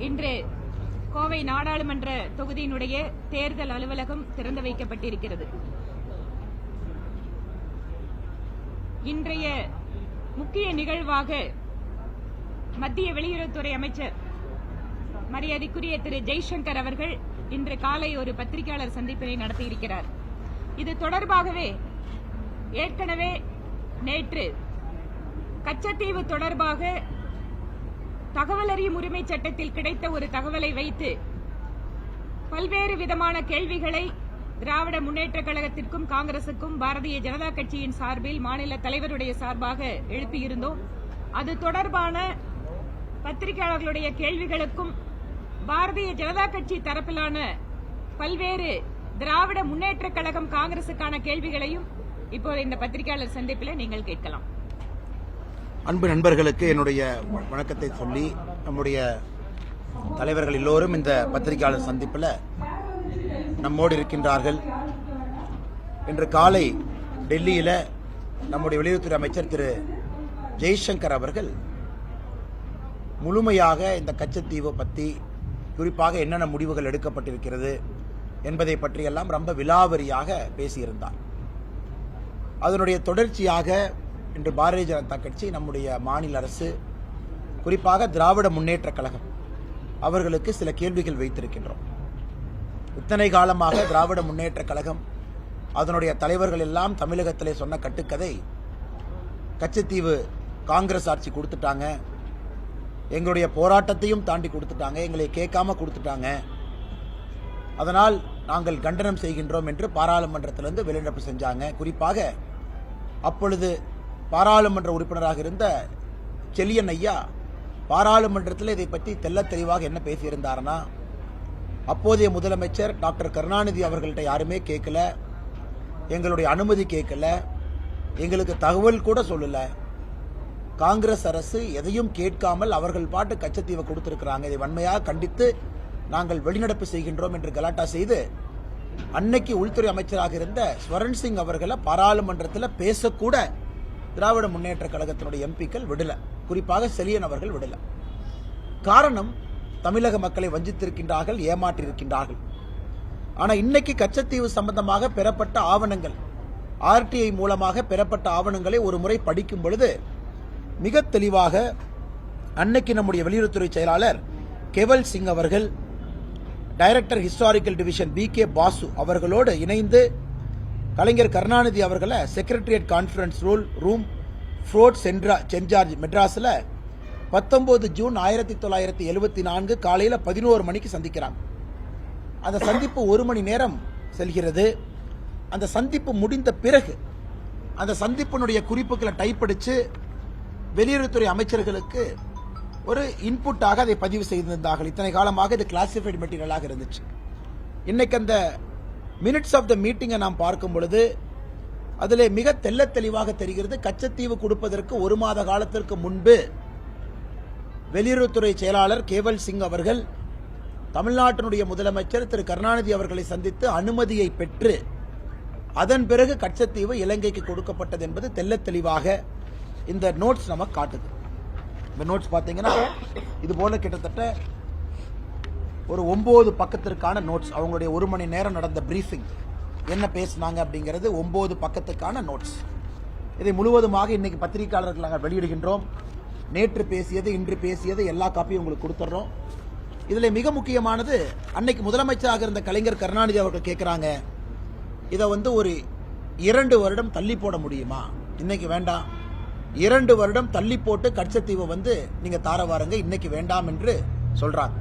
இன்று கோவை நாடாளுமன்ற தொகுதியினுடைய தேர்தல் அலுவலகம் திறந்து வைக்கப்பட்டிருக்கிறது. இன்றைய முக்கிய நிகழ்வாக மத்திய வெளியுறவுத்துறை அமைச்சர் மரியாதைக்குரிய திரு ஜெய்சங்கர் அவர்கள் இன்று காலை ஒரு பத்திரிகையாளர் சந்திப்பினை நடத்தியிருக்கிறார். இது தொடர்பாகவே ஏற்கனவே நேற்று கச்சத்தீவு தொடர்பாக தகவல் அறியும் உரிமை சட்டத்தில் கிடைத்த ஒரு தகவலை வைத்து பல்வேறு விதமான கேள்விகளை திராவிட முன்னேற்ற கழகத்திற்கும் காங்கிரசுக்கும் பாரதிய ஜனதா கட்சியின் சார்பில் மாநில தலைவருடைய சார்பாக எழுப்பியிருந்தோம். அது தொடர்பான பத்திரிகையாளர்களுடைய கேள்விகளுக்கும் பாரதிய ஜனதா கட்சி தரப்பிலான பல்வேறு திராவிட முன்னேற்ற கழகம் காங்கிரசுக்கான கேள்விகளையும் இப்போது இந்த பத்திரிகையாளர் சந்திப்பில் நீங்கள் கேட்கலாம். அன்பு நண்பர்களுக்கு என்னுடைய வணக்கத்தை சொல்லி, நம்முடைய தலைவர்கள் எல்லோரும் இந்த பத்திரிகையாளர் சந்திப்பில் நம்மோடு இருக்கின்றார்கள். இன்று காலை டெல்லியில் நம்முடைய வெளியுறவுத்துறை அமைச்சர் திரு ஜெய்சங்கர் அவர்கள் முழுமையாக இந்த கச்சத்தீவு பற்றி, குறிப்பாக என்னென்ன முடிவுகள் எடுக்கப்பட்டிருக்கிறது என்பதை பற்றியெல்லாம் ரொம்ப விலாவரியாக பேசியிருந்தார். அதனுடைய தொடர்ச்சியாக இன்று பாரதிய ஜனதா கட்சி, நம்முடைய மாநில அரசு, குறிப்பாக திராவிட முன்னேற்ற கழகம் அவர்களுக்கு சில கேள்விகள் வைத்திருக்கின்றோம். இத்தனை காலமாக திராவிட முன்னேற்ற கழகம் அதனுடைய தலைவர்கள் எல்லாம் தமிழகத்திலே சொன்ன கட்டுக்கதை, கச்சத்தீவு காங்கிரஸ் ஆட்சி கொடுத்துட்டாங்க, எங்களுடைய போராட்டத்தையும் தாண்டி கொடுத்துட்டாங்க, எங்களை கேட்காம கொடுத்துட்டாங்க, அதனால் நாங்கள் கண்டனம் செய்கின்றோம் என்று பாராளுமன்றத்திலிருந்து வெளிநடப்பு செஞ்சாங்க. குறிப்பாக அப்பொழுது பாராளுமன்ற உறுப்பினராக இருந்த செல்லியன் ஐயா பாராளுமன்றத்தில் இதை பற்றி தெள்ளத் தெளிவாக என்ன பேசியிருந்தார்னா, அப்போதைய முதலமைச்சர் டாக்டர் கருணாநிதி அவர்கள்ட்ட யாருமே கேட்கல, எங்களுடைய அனுமதி கேட்கல, எங்களுக்கு தகவல் கூட சொல்லல, காங்கிரஸ் அரசு எதையும் கேட்காமல் அவர்கள் பாட்டு கச்சத்தீவை கொடுத்திருக்கிறாங்க, இதை வன்மையாக கண்டித்து நாங்கள் வெளிநடப்பு செய்கின்றோம் என்று கலாட்டா செய்து அன்னைக்கு உள்துறை அமைச்சராக இருந்த ஸ்வரன் சிங் அவர்களை பாராளுமன்றத்தில் பேசக்கூட திராவிட முன்னேற்ற கழகத்தினுடைய எம்பிக்கள் விடல, குறிப்பாக செலியன் அவர்கள் விடல. காரணம், தமிழக மக்களை வஞ்சித்திருக்கின்றார்கள், ஏமாற்றியிருக்கின்றார்கள். ஆனால் இன்னைக்கு கச்சத்தீவு சம்பந்தமாக பெறப்பட்ட ஆவணங்கள், ஆர்டிஐ மூலமாக பெறப்பட்ட ஆவணங்களை ஒரு முறை படிக்கும் பொழுது மிக தெளிவாக அன்னைக்கு நம்முடைய வெளியுறவுத்துறை செயலாளர் கேவல் சிங் அவர்கள், director historical division BK Basu அவர்களோடு இணைந்து கலைஞர் கருணாநிதி அவர்களை secretariat conference room Fort Saint மெட்ராஸில் 19 ஜூன் 1974 காலையில் 11 மணிக்கு சந்திக்கிறாங்க. அந்த சந்திப்பு 1 மணி நேரம் செல்கிறது. அந்த சந்திப்பு முடிந்த பிறகு அந்த சந்திப்பினுடைய குறிப்புகளை டைப் அடித்து வெளியுறவுத்துறை அமைச்சர்களுக்கு ஒரு இன்புட்டாக அதை பதிவு செய்திருந்தார்கள். இத்தனை காலமாக இது கிளாசிஃபைடு மெட்டீரியலாக இருந்துச்சு. இன்னைக்கு அந்த மினிட்ஸ் ஆஃப் த மீட்டிங்கை நாம் பார்க்கும் பொழுது அதில் மிக தெள்ளத் தெளிவாக தெரிகிறது, கச்சத்தீவு கொடுப்பதற்கு 1 மாத காலத்திற்கு முன்பு வெளியுறவுத்துறை செயலாளர் கேவல் சிங் அவர்கள் தமிழ்நாட்டினுடைய முதலமைச்சர் திரு கருணாநிதி அவர்களை சந்தித்து அனுமதியை பெற்று அதன் பிறகு கச்சத்தீவு இலங்கைக்கு கொடுக்கப்பட்டது என்பது தெள்ளத் தெளிவாக இந்த நோட்ஸ் நமக்கு காட்டுது. இந்த நோட்ஸ் பார்த்தீங்கன்னா இது போல கிட்டத்தட்ட ஒரு 9 பக்கத்திற்கான நோட்ஸ். அவங்களுடைய 1 மணி நேரம் நடந்த பிரீஃபிங், என்ன பேசினாங்க அப்படிங்கிறது 9 பக்கத்துக்கான நோட்ஸ். இதை முழுவதுமாக இன்னைக்கு பத்திரிகையாளர்கள் நாங்கள் வெளியிடுகின்றோம். நேற்று பேசியது, இன்று பேசியது எல்லா காப்பியும் உங்களுக்கு கொடுத்துட்றோம். இதில் மிக முக்கியமானது, அன்னைக்கு முதலமைச்சராக இருந்த கலைஞர் கருணாநிதி அவர்கள் கேட்குறாங்க, இதை ஒரு 2 வருடம் தள்ளி போட முடியுமா? இன்னைக்கு வேண்டாம், 2 வருடம் தள்ளி போட்டு கச்சத்தீவை நீங்க தார வாருங்க, இன்னைக்கு வேண்டாம் என்று சொல்றாங்க.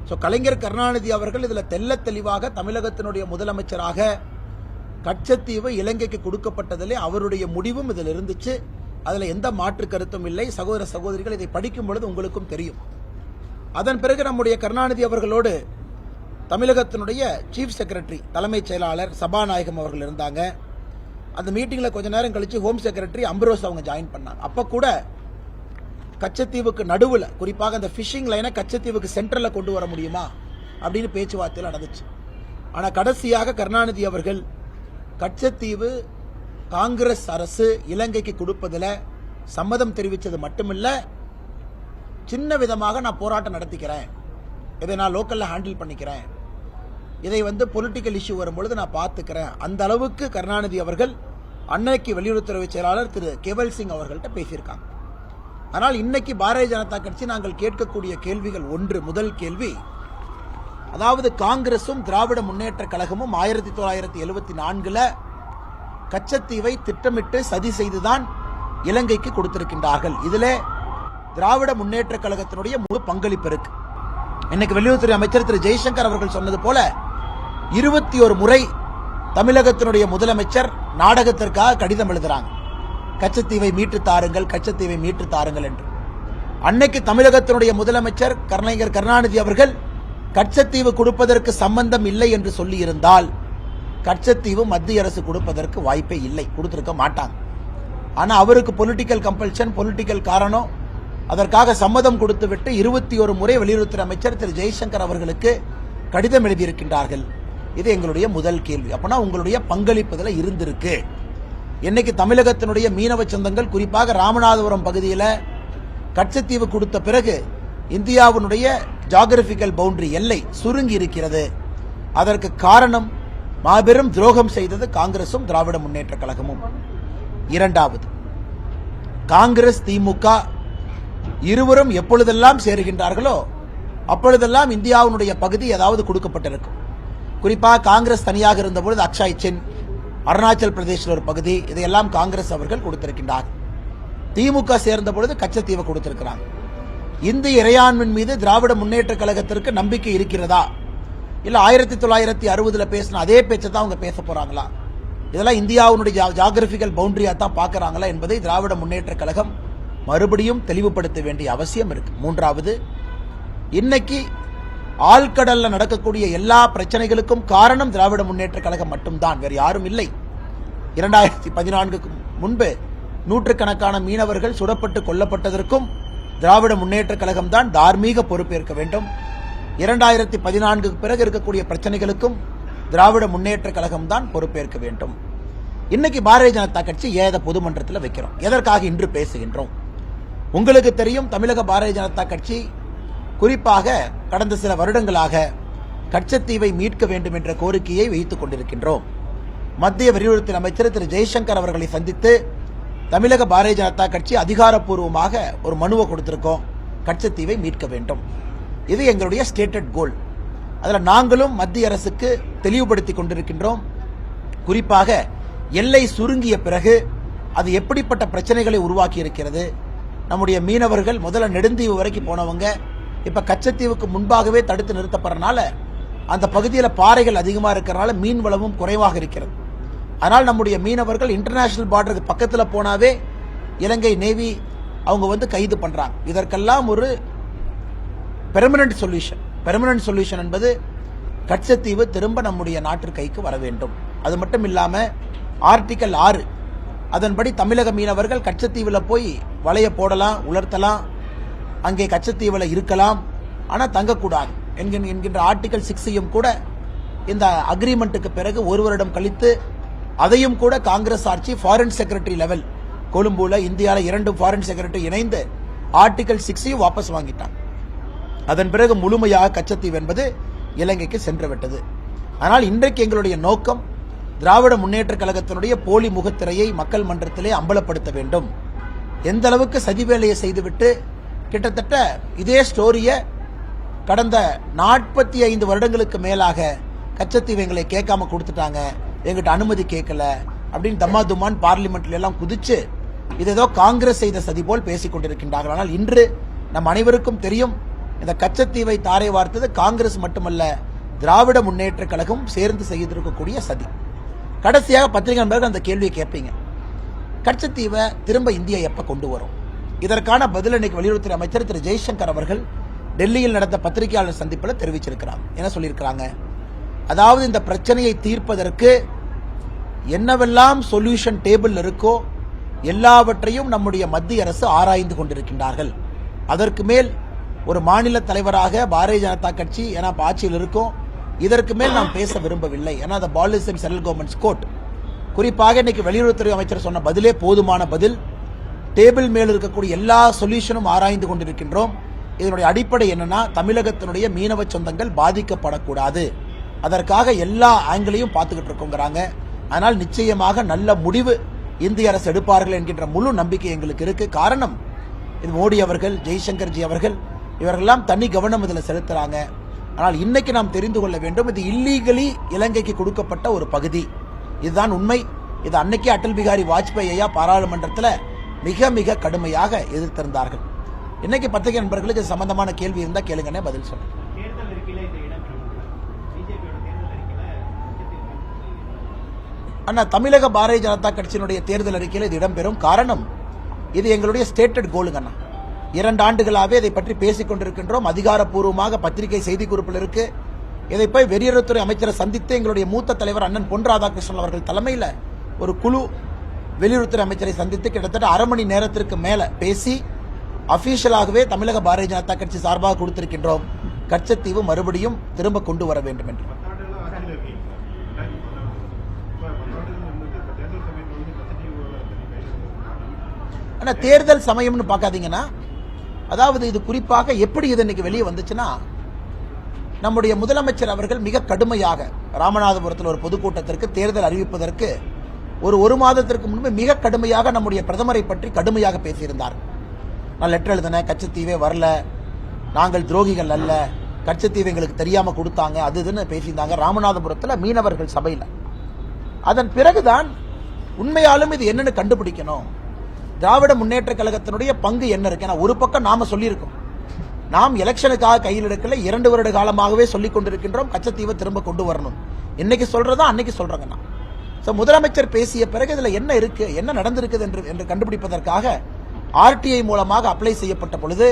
ஸோ கலைஞர் கருணாநிதி அவர்கள் இதில் தெள்ளத் தெளிவாக தமிழகத்தினுடைய முதலமைச்சராக கச்சத்தீவு இலங்கைக்கு கொடுக்கப்பட்டதிலே அவருடைய முடிவும் இதில் இருந்துச்சு. அதில் எந்த மாற்று கருத்தும் இல்லை. சகோதர சகோதரிகள், இதை படிக்கும் பொழுது உங்களுக்கும் தெரியும். அதன் பிறகு நம்முடைய கருணாநிதி அவர்களோடு தமிழகத்தினுடைய சீஃப் செக்ரட்டரி, தலைமைச் செயலாளர் சபாநாயகம் அவர்கள் இருந்தாங்க. அந்த மீட்டிங்கில் கொஞ்ச நேரம் கழிச்சு ஹோம் செக்ரட்டரி அம்பரோஸ் அவங்க ஜாயின் பண்ணாங்க. அப்போ கூட கச்சத்தீவுக்கு நடுவில், குறிப்பாக அந்த ஃபிஷிங் லைனை கச்சத்தீவுக்கு சென்டரில் கொண்டு வர முடியுமா அப்படின்னு பேச்சுவார்த்தையில் நடந்துச்சு. ஆனால் கடைசியாக கருணாநிதி அவர்கள் கச்சத்தீவு காங்கிரஸ் அரசு இலங்கைக்கு கொடுப்பதில் சம்மதம் தெரிவித்தது மட்டுமில்ல, சின்ன விதமாக நான் போராட்டம் நடத்திக்கிறேன், இதை நான் லோக்கல்ல ஹேண்டில் பண்ணிக்கிறேன், இதை பொலிட்டிக்கல் இஷ்யூ வரும்பொழுது நான் பார்த்துக்கிறேன், அந்த அளவுக்கு கருணாநிதி அவர்கள் அன்னைக்கு வெளியுறவுத்துறை செயலாளர் திரு கேவல் சிங் அவர்கள்ட்ட பேசியிருக்காங்க. ஆனால் இன்னைக்கு பாரதிய ஜனதா கட்சி நாங்கள் கேட்கக்கூடிய கேள்விகள் முதல் கேள்வி, அதாவது காங்கிரசும் திராவிட முன்னேற்ற கழகமும் 1974 கச்சத்தீவை திட்டமிட்டு சதி செய்துதான் இலங்கைக்கு கொடுத்திருக்கின்றார்கள். இதிலே திராவிட முன்னேற்ற கழகத்தினுடைய முழு பங்களிப்பு இருக்கு. இன்னைக்கு வெளியுறவுத்துறை அமைச்சர் திரு ஜெய்சங்கர் அவர்கள் சொன்னது போல 21 முறை தமிழகத்தினுடைய முதலமைச்சர் நாடகத்திற்காக கடிதம் எழுதுறாங்க, கச்சத்தீவை மீட்டு தாருங்கள், கச்சத்தீவை மீட்டு தாருங்கள் என்று. அன்னைக்கு தமிழகத்தினுடைய முதலமைச்சர் கலைஞர் கருணாநிதி அவர்கள் கச்சத்தீவு கொடுப்பதற்கு சம்பந்தம் இல்லை என்று சொல்லி இருந்தால் கச்சத்தீவு மத்திய அரசு கொடுப்பதற்கு வாய்ப்பே இல்லை, கொடுத்திருக்க மாட்டாங்க. ஆனா அவருக்கு பொலிட்டிக்கல் கம்பல்ஷன், பொலிட்டிக்கல் காரணம், அதற்காக சம்மதம் கொடுத்துவிட்டு 21 முறை வெளியுறவுத்துறை அமைச்சர் திரு ஜெய்சங்கர் அவர்களுக்கு கடிதம் எழுதியிருக்கின்றார்கள். இது எங்களுடைய முதல் கேள்வி. அப்பனா உங்களுடைய பங்களிப்புதல இருந்திருக்கு. இன்னைக்கு தமிழகத்தினுடைய மீனவ சொந்தங்கள், குறிப்பாக ராமநாதபுரம் பகுதியில் கச்சத்தீவு கொடுத்த பிறகு இந்தியாவினுடைய ஜியோகிராபிக்கல் பவுண்டரி எல்லை சுருங்கி இருக்கிறது. அதற்கு காரணம் மாபெரும் துரோகம் செய்தது காங்கிரசும் திராவிட முன்னேற்ற கழகமும். இரண்டாவது, காங்கிரஸ் திமுக இருவரும் எப்பொழுதெல்லாம் சேருகின்றார்களோ அப்பொழுதெல்லாம் இந்தியாவினுடைய பகுதி ஏதாவது கொடுக்கப்பட்டிருக்கும். குறிப்பாக காங்கிரஸ் தனியாக இருந்தபொழுது அக்ஷய் சின், அருணாச்சல் பிரதேசில் ஒரு பகுதி, இதையெல்லாம் காங்கிரஸ் அவர்கள் கொடுத்திருக்கின்றார். திமுக சேர்ந்த பொழுது கச்சத்தீவை கொடுத்திருக்கிறாங்க. இந்திய இறையாண்மையின் மீது திராவிட முன்னேற்ற கழகத்திற்கு நம்பிக்கை இருக்கிறதா, இல்ல 1960 பேசின அதே பேச்சை தான் அவங்க பேச போறாங்களா, இதெல்லாம் இந்தியாவுடைய ஜியோகிராபிக்கல் பவுண்டரியா தான் பார்க்கறாங்களா என்பதை திராவிட முன்னேற்ற கழகம் மறுபடியும் தெளிவுபடுத்த வேண்டிய அவசியம் இருக்கு. மூன்றாவது, இன்னைக்கு ஆழ்கடல்ல நடக்கக்கூடிய எல்லா பிரச்சனைகளுக்கும் காரணம் திராவிட முன்னேற்ற கழகம் மட்டும்தான், வேறு யாரும் இல்லை. 2014 முன்பு நூற்றுக்கணக்கான மீனவர்கள் சுடப்பட்டு கொல்லப்பட்டதற்கும் திராவிட முன்னேற்ற கழகம் தான் தார்மீக பொறுப்பேற்க வேண்டும். 2014 பிறகு இருக்கக்கூடிய பிரச்சனைகளுக்கும் திராவிட முன்னேற்ற கழகம் தான் பொறுப்பேற்க வேண்டும். இன்னைக்கு பாரதிய ஜனதா கட்சி ஏத பொதுமன்றத்தில் வைக்கிறோம். எதற்காக இன்று பேசுகின்றோம்? உங்களுக்கு தெரியும், தமிழக பாரதிய ஜனதா கட்சி குறிப்பாக கடந்த சில வருடங்களாக கச்சத்தீவை மீட்க வேண்டும் என்ற கோரிக்கையை வைத்துக் கொண்டிருக்கின்றோம். மத்திய வெளியுறவுத்துறை அமைச்சர் திரு ஜெய்சங்கர் அவர்களை சந்தித்து தமிழக பாரதிய ஜனதா கட்சி அதிகாரப்பூர்வமாக ஒரு மனுவை கொடுத்திருக்கோம், கச்சத்தீவை மீட்க வேண்டும். இது எங்களுடைய ஸ்டேட்டட் கோல். அதில் நாங்களும் மத்திய அரசுக்கு தெளிவுபடுத்திக் கொண்டிருக்கின்றோம். குறிப்பாக எல்லை சுருங்கிய பிறகு அது எப்படிப்பட்ட பிரச்சனைகளை உருவாக்கி இருக்கிறது. நம்முடைய மீனவர்கள் முதல்ல நெடுந்தீவு வரைக்கும் போனவங்க இப்ப கச்சத்தீவுக்கு முன்பாகவே தடுத்து நிறுத்தப்படுறதுனால அந்த பகுதியில் பாறைகள் அதிகமாக இருக்கிறனால மீன் வளமும் குறைவாக இருக்கிறது. அதனால் நம்முடைய மீனவர்கள் இன்டர்நேஷனல் பார்டருக்கு பக்கத்தில் போனாவே இலங்கை நேவி அவங்க கைது பண்றாங்க. இதற்கெல்லாம் ஒரு பெர்மனன்ட் சொல்யூஷன் என்பது கச்சத்தீவு திரும்ப நம்முடைய நாட்டு கைக்கு வர வேண்டும். அது மட்டும் இல்லாம ஆர்டிகல் 6 அதன்படி தமிழக மீனவர்கள் கச்சத்தீவில் போய் வலைய போடலாம், உலர்த்தலாம், அங்கே கச்சத்தீவில் இருக்கலாம், ஆனா தங்கக்கூடாது என்கின்ற ஆர்டிகல் 6 கூட இந்த அக்ரிமெண்ட்டுக்கு பிறகு ஒரு வருடம் கழித்து அதையும் கூட காங்கிரஸ் ஆட்சி ஃபாரின் செக்ரட்டரி லெவல் கொழும்புல இந்தியாவில் 2 ஃபாரின் செக்ரட்டரி இணைந்து ஆர்டிகல் 6 வாபஸ் வாங்கிட்டாங்க. அதன் பிறகு முழுமையாக கச்சத்தீவு என்பது இலங்கைக்கு சென்று விட்டது. ஆனால் இன்றைக்கு எங்களுடைய நோக்கம் திராவிட முன்னேற்ற கழகத்தினுடைய போலி முகத்திரையை மக்கள் மன்றத்திலே அம்பலப்படுத்த வேண்டும். எந்த அளவுக்கு சதி வேலையை செய்துவிட்டு கிட்டத்தட்ட இதே ஸ்டோரியை கடந்த 45 வருடங்களுக்கு மேலாக கச்சத்தீவு எங்களை கேட்காம கொடுத்துட்டாங்க, எங்கிட்ட அனுமதி கேட்கல அப்படின்னு தம்மாதுமான் பார்லிமெண்ட்ல எல்லாம் குதிச்சு இது ஏதோ காங்கிரஸ் செய்த சதி போல் பேசிக் கொண்டிருக்கின்றார்கள். ஆனால் இன்று நம் அனைவருக்கும் தெரியும், இந்த கச்சத்தீவை தாரை வார்த்தது காங்கிரஸ் மட்டுமல்ல, திராவிட முன்னேற்ற கழகம் சேர்ந்து செய்திருக்கக்கூடிய சதி. கடைசியாக பத்திரிகை நண்பர்கள் அந்த கேள்வியை கேட்பீங்க, கச்சத்தீவை திரும்ப இந்தியா எப்ப கொண்டு வரும்? இதற்கான பதில் இன்னைக்கு வெளியுறவுத்துறை அமைச்சர் திரு ஜெய்சங்கர் அவர்கள் டெல்லியில் நடந்த பத்திரிகையாளர் சந்திப்பில் தெரிவிச்சிருக்கிறாங்க. என்ன சொல்லியிருக்கிறாங்க? அதாவது இந்த பிரச்சனையை தீர்ப்பதற்கு என்னவெல்லாம் சொல்யூஷன் டேபிள் இருக்கோ எல்லாவற்றையும் நம்முடைய மத்திய அரசு ஆராய்ந்து கொண்டிருக்கின்றார்கள். அதற்கு மேல் ஒரு மாநில தலைவராக பாரதிய ஜனதா கட்சி ஏன்னா ஆட்சியில் இருக்கும், இதற்கு மேல் நாம் பேச விரும்பவில்லை. ஏன்னா அந்த policy and central governments court குறிப்பாக இன்னைக்கு வெளியுறவுத்துறை அமைச்சர் சொன்ன பதிலே போதுமான பதில். டேபிள் மேல் இருக்கக்கூடிய எல்லா சொல்யூஷனும் ஆராய்ந்து கொண்டிருக்கின்றோம். இதனுடைய அடிப்படை என்னன்னா, தமிழகத்தினுடைய மீனவ சொந்தங்கள் பாதிக்கப்படக்கூடாது, அதற்காக எல்லா ஆங்கிளையும் பார்த்துக்கிட்டு இருக்கோங்கிறாங்க. ஆனால் நிச்சயமாக நல்ல முடிவு இந்திய அரசு எடுப்பார்கள் என்கின்ற முழு நம்பிக்கை எங்களுக்கு இருக்கு. காரணம், இது மோடி அவர்கள், ஜெய்சங்கர்ஜி அவர்கள் இவர்களெல்லாம் தனி கவனம் இதில் செலுத்துறாங்க. ஆனால் இன்னைக்கு நாம் தெரிந்து கொள்ள வேண்டும், இது இல்லீகலி இலங்கைக்கு கொடுக்கப்பட்ட ஒரு பகுதி. இதுதான் உண்மை. இது அன்னைக்கே அடல் பிகாரி வாஜ்பாய் ஐயா பாராளுமன்றத்தில் மிக மிக கடுமையாக எதிர்த்திருந்தார்கள். இன்னைக்கு பத்திரிகை நண்பர்களுக்கு இது சம்பந்தமான கேள்வி இருந்தால் கேளுங்கன்னே பதில் சொல்றேன். அண்ணா, தமிழக பாரதிய ஜனதா கட்சியினுடைய தேர்தல் அறிக்கையில் இது இடம்பெறும். காரணம், இது எங்களுடைய ஸ்டேட்டட் கோலுங்க அண்ணா. 2 ஆண்டுகளாகவே இதை பற்றி பேசிக் கொண்டிருக்கின்றோம். அதிகாரப்பூர்வமாக பத்திரிகை செய்திக்குறிப்பில் இருக்கு. இதை போய் வெளியுறவுத்துறை அமைச்சரை சந்தித்து எங்களுடைய மூத்த தலைவர் அண்ணன் பொன் ராதாகிருஷ்ணன் அவர்கள் தலைமையில் ஒரு குழு வெளியுறவுத்துறை அமைச்சரை சந்தித்து கிட்டத்தட்ட அரை மணி நேரத்திற்கு மேல பேசி அபிஷியலாகவே தமிழக பாரதிய ஜனதா கட்சி சார்பாக கொடுத்திருக்கின்றோம், கச்சத்தீவு மறுபடியும் திரும்ப கொண்டு வர வேண்டும் என்று. ஆனா தேர்தல் சமயம்னு பார்க்காதீங்கன்னா, அதாவது இது குறிப்பாக எப்படி இது இன்னைக்கு வெளியே வந்துச்சுன்னா, நம்முடைய முதலமைச்சர் அவர்கள் மிக கடுமையாக ராமநாதபுரத்தில் ஒரு பொதுக்கூட்டத்திற்கு தேர்தல் அறிவிப்பதற்கு ஒரு மாதத்திற்கு முன்பு மிக கடுமையாக நம்முடைய பிரதமரை பற்றி கடுமையாக பேசியிருந்தார். நான் லெட்டர் எழுதினேன், கச்சத்தீவே வரல, நாங்கள் துரோகிகள் அல்ல, கச்சத்தீவு எங்களுக்கு தெரியாம கொடுத்தாங்க, அது இதுன்னு பேசியிருந்தாங்க ராமநாதபுரத்தில் மீனவர்கள் சபையில். அதன் பிறகுதான் உண்மையாலும் இது என்னன்னு கண்டுபிடிக்கணும், திராவிட முன்னேற்ற கழகத்தினுடைய பங்கு என்ன இருக்கு. ஏன்னா ஒரு பக்கம் நாம சொல்லியிருக்கோம், நாம் எலெக்ஷனுக்காக கையில் எடுக்கல, 2 வருட காலமாகவே சொல்லிக் கொண்டிருக்கின்றோம் கச்சத்தீவை திரும்ப கொண்டு வரணும். இன்னைக்கு சொல்றதா அன்னைக்கு சொல்றாங்க. முதலமைச்சர் பேசிய பிறகு இதுல என்ன இருக்கு, என்ன நடந்திருக்குது என்று கண்டுபிடிப்பதற்காக ஆர்டிஐ மூலமாக அப்ளை செய்யப்பட்ட பொழுது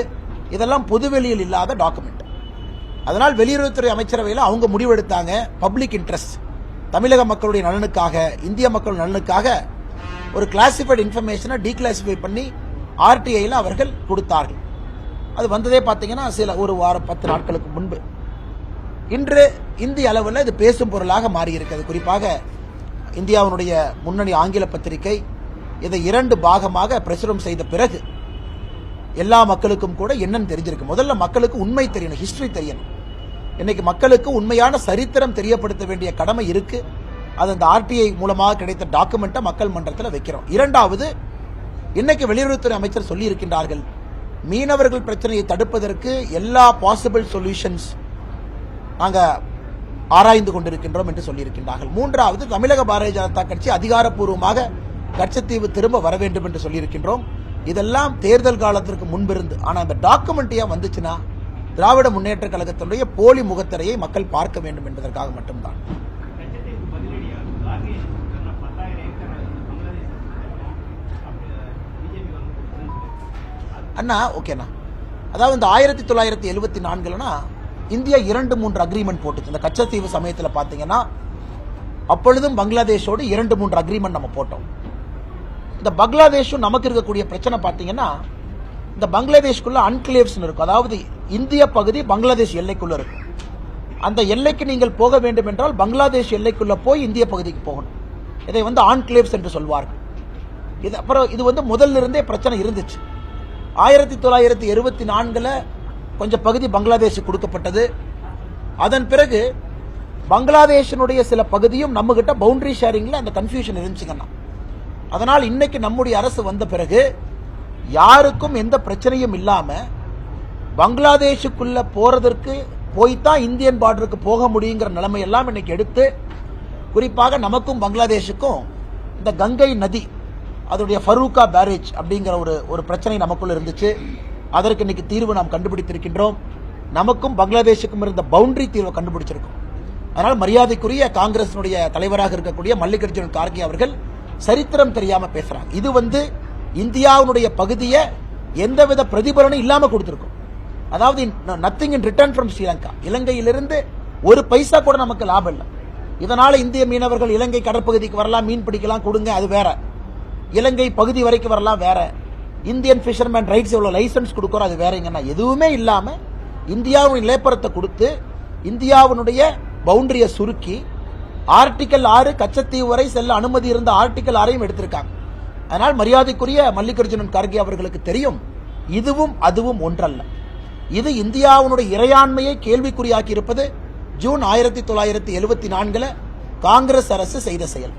இதெல்லாம் பொதுவெளியில் இல்லாத டாக்குமெண்ட். அதனால் வெளியுறவுத்துறை அமைச்சரவையில் அவங்க முடிவெடுத்தாங்க, பப்ளிக் இன்ட்ரெஸ்ட், தமிழக மக்களுடைய நலனுக்காக, இந்திய மக்கள் நலனுக்காக ஒரு கிளாசிஃபைடு இன்ஃபர்மேஷனை டீகிளாசிஃபை பண்ணி ஆர்டிஐயில் அவர்கள் கொடுத்தார்கள். அது வந்ததே பார்த்தீங்கன்னா ஒரு வாரம் 10 நாட்களுக்கு முன்பு. இன்று இந்திய அளவில் இது பேசும் பொருளாக மாறியிருக்கிறது. குறிப்பாக இந்தியாவுடைய முன்னணி ஆங்கில பத்திரிகை இதை 2 பாகமாக பிரசுரம் செய்த பிறகு எல்லா மக்களுக்கும் கூட என்னன்னு தெரிஞ்சிருக்கு. முதல்ல மக்களுக்கு உண்மை தெரியணும், ஹிஸ்டரி தெரியணும். இன்னைக்கு மக்களுக்கு உண்மையான சரித்திரம் தெரியப்படுத்த வேண்டிய கடமை இருக்கு. அது அந்த ஆர்டிஐ மூலமாக கிடைத்த டாக்குமெண்ட்டை மக்கள் மன்றத்தில் வைக்கிறோம். 2வது, இன்னைக்கு வெளியுறவுத்துறை அமைச்சர் சொல்லி இருக்கின்றார்கள், மீனவர்கள் பிரச்சனையை தடுப்பதற்கு எல்லா பாசிபிள் சொல்யூஷன்ஸ் நாங்க ஆராய்ந்து கொண்டிருக்கின்றோம் என்று சொல்லியிருக்கின்றார்கள். 3வது, தமிழக பாரதிய ஜனதா கட்சி அதிகாரப்பூர்வமாக கச்சத்தீவு திரும்ப வர வேண்டும் என்று சொல்லியிருக்கின்றோம். இதெல்லாம் தேர்தல் காலத்திற்கு முன்பிருந்து. ஆனா இந்த டாக்குமெண்ட் ஏன் வந்துச்சுன்னா, திராவிட முன்னேற்ற கழகத்தினுடைய போலி முகத்திரையை மக்கள் பார்க்க வேண்டும் என்பதற்காக மட்டும்தான். அண்ணா ஓகேண்ணா, அதாவது இந்த 1974 இந்தியா 2-3 அக்ரிமெண்ட் போட்டுச்சு. இந்த கச்சத்தீவு சமயத்தில் பார்த்தீங்கன்னா அப்பொழுதும் பங்களாதேஷோடு 2-3 அக்ரிமெண்ட் நம்ம போட்டோம். இந்த பங்களாதேஷும் நமக்கு இருக்கக்கூடிய பிரச்சனை பார்த்தீங்கன்னா, இந்த பங்களாதேஷ்குள்ள அன்கிளேவ்ஸ் இருக்கும், அதாவது இந்திய பகுதி பங்களாதேஷ் எல்லைக்குள்ள இருக்கும். அந்த எல்லைக்கு நீங்கள் போக வேண்டும் என்றால் பங்களாதேஷ் எல்லைக்குள்ள போய் இந்திய பகுதிக்கு போகணும். இதை ஆன்கிளேவ்ஸ் என்று சொல்வார்கள். இது அப்புறம் இது முதல்ல இருந்தே பிரச்சனை இருந்துச்சு. 1974 கொஞ்சம் பகுதி பங்களாதேஷுக்கு கொடுக்கப்பட்டது. அதன் பிறகு பங்களாதேஷனுடைய சில பகுதியும் நம்ம கிட்ட பவுண்டரி ஷேரிங்ல அந்த கன்ஃபியூஷன் இருந்துச்சுங்கன்னா, அதனால் இன்னைக்கு நம்முடைய அரசு வந்த பிறகு யாருக்கும் எந்த பிரச்சனையும் இல்லாம பங்களாதேஷுக்குள்ள போறதற்கு போய்தான் இந்தியன் பார்டருக்கு போக முடியுங்கிற நிலைமை எல்லாம் இன்னைக்கு எடுத்து, குறிப்பாக நமக்கும் பங்களாதேஷுக்கும் இந்த கங்கை நதி அதனுடைய ஃபரூக்கா பேரேஜ் அப்படிங்கிற ஒரு பிரச்சனை நமக்குள்ள இருந்துச்சு. அதற்கு இன்னைக்கு தீர்வு நாம் கண்டுபிடித்திருக்கின்றோம். நமக்கும் பங்களாதேஷுக்கும் இருந்த பவுண்டரி தீர்வை கண்டுபிடிச்சிருக்கோம். அதனால் மரியாதைக்குரிய காங்கிரசினுடைய தலைவராக இருக்கக்கூடிய மல்லிகார்ஜுன கார்கே அவர்கள் சரித்திரம் தெரியாம பேசுறாங்க. இது இந்தியாவுடைய பகுதியை எந்தவித பிரதிபலனும் இல்லாம கொடுத்திருக்கும். அதாவது nothing in return from Sri Lanka, இலங்கையிலிருந்து ஒரு பைசா கூட நமக்கு லாபம் இல்லை. இதனால இந்திய மீனவர்கள் இலங்கை கடற்பகுதிக்கு வரலாம், மீன் பிடிக்கலாம், கொடுங்க, அது வேற. இலங்கை பகுதி வரைக்கும் வரலாம், வேற. இந்தியன் பிஷர்மேன் ரைட்ஸ் எவ்வளவு லைசன்ஸ் கொடுக்கிறோம், அது வேறங்கன்னா எதுவுமே இல்லாம இந்தியாவின் நிலப்பரத்தை கொடுத்து இந்தியாவுடைய பவுண்டரியை சுருக்கி ஆர்டிகல் 6 கச்சத்தீவு வரை செல்ல அனுமதி இருந்த ஆர்டிகல் 6ஐயும் எடுத்திருக்காங்க. அதனால் மரியாதைக்குரிய மல்லிகார்ஜுனன் கார்கே அவர்களுக்கு தெரியும், இதுவும் அதுவும் ஒன்றல்ல. இது இந்தியாவுடைய இறையாண்மையை கேள்விக்குறியாக்கி இருப்பது ஜூன் 1974 காங்கிரஸ் அரசு செய்த செயல்.